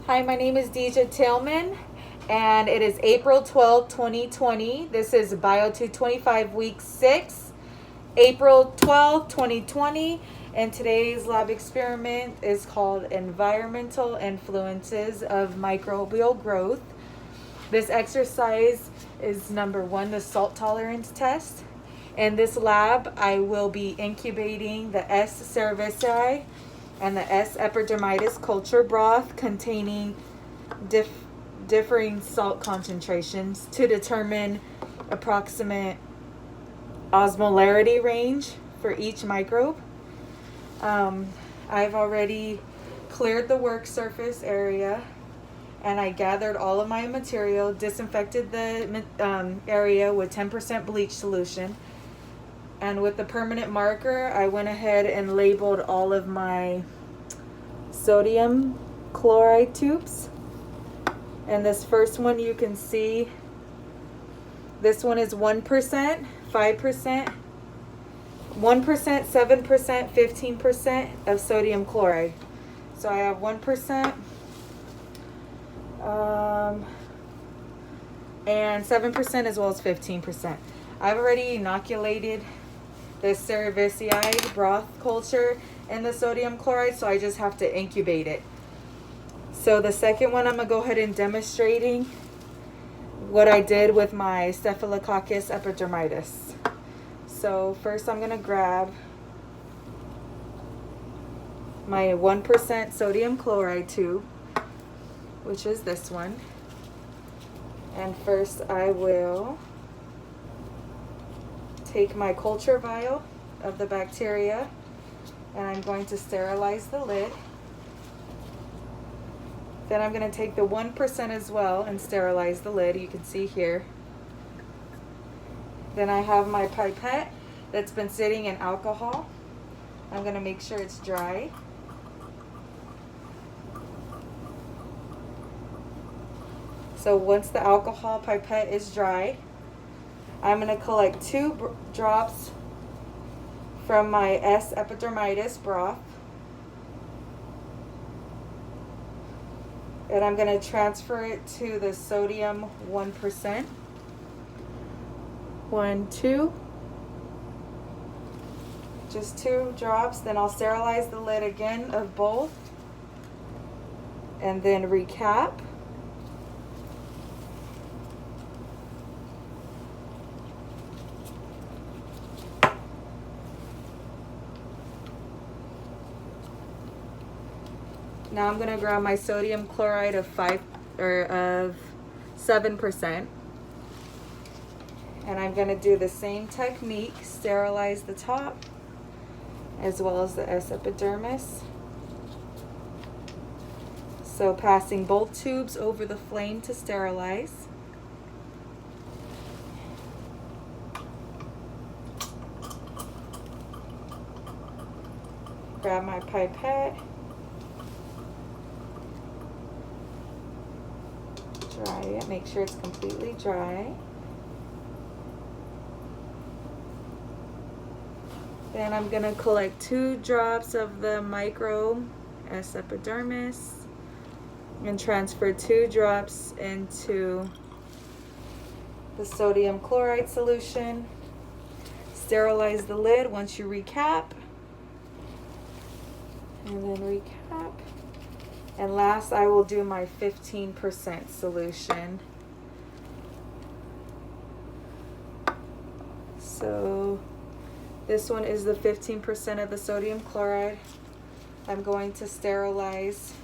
Hi, my name is Deja Tillman, and it is April 12th, 2020. This is Bio 225 Week 6, April 12th, 2020, and today's lab experiment is called Environmental Influences of Microbial Growth. This exercise is number 1, the salt tolerance test. In this lab, I will be incubating the S. cerevisiae and the S. epidermidis culture broth containing differing salt concentrations to determine approximate osmolarity range for each microbe. I've already cleared the work surface area, and I gathered all of my material, disinfected the area with 10% bleach solution. And with the permanent marker, I went ahead and labeled all of my sodium chloride tubes. And this first one, you can see, this one is 1%, 5%, 1%, 7%, 15% of sodium chloride. So I have 1%, and 7% as well as 15%. I've already inoculated the cerevisiae broth culture in the sodium chloride, so I just have to incubate it. So the second one, I'm going to go ahead and demonstrating what I did with my Staphylococcus epidermidis. So first I'm going to grab my 1% sodium chloride tube, which is this one. And first I will take my culture vial of the bacteria, and I'm going to sterilize the lid. Then I'm going to take the 1% as well and sterilize the lid. You can see here. Then I have my pipette that's been sitting in alcohol. I'm going to make sure it's dry. So once the alcohol pipette is dry, I'm going to collect 2 drops from my S. epidermidis broth, and I'm going to transfer it to the sodium 1%. 1, 2. Just 2 drops. Then I'll sterilize the lid again of both, and then recap. Now I'm going to grab my sodium chloride of 7%, and I'm going to do the same technique, sterilize the top as well as the S. epidermis. So passing both tubes over the flame to sterilize. Grab my pipette. Dry it, make sure it's completely dry. Then I'm going to collect 2 drops of the microbe S. epidermis and transfer 2 drops into the sodium chloride solution. Sterilize the lid once you recap, and then recap. And last, I will do my 15% solution. So this one is the 15% of the sodium chloride. I'm going to sterilize.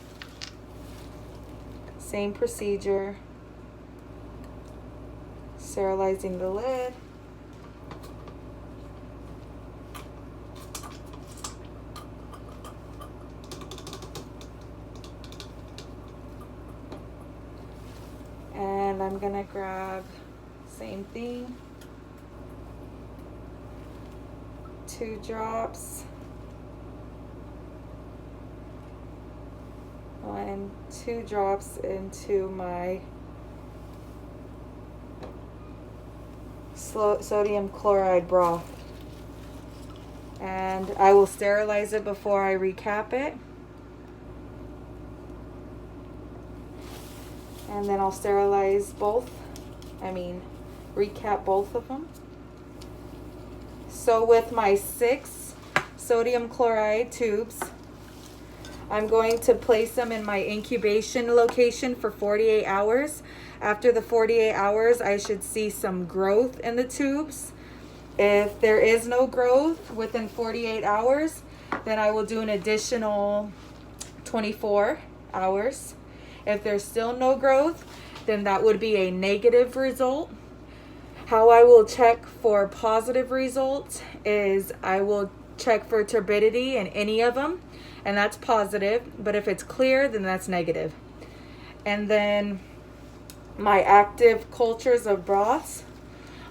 Same procedure. Sterilizing the lid. And I'm gonna grab, same thing, 2 drops, 1, 2 drops into my sodium chloride broth. And I will sterilize it before I recap it. And then I'll sterilize recap both of them. So with my 6 sodium chloride tubes, I'm going to place them in my incubation location for 48 hours. After the 48 hours, I should see some growth in the tubes. If there is no growth within 48 hours, then I will do an additional 24 hours. If there's still no growth, then that would be a negative result. How I will check for positive results is I will check for turbidity in any of them, and that's positive. But if it's clear, then that's negative. And then my active cultures of broths,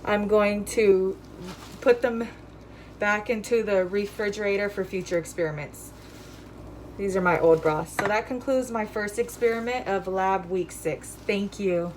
I'm going to put them back into the refrigerator for future experiments. These are my old broths. So that concludes my first experiment of lab week 6. Thank you.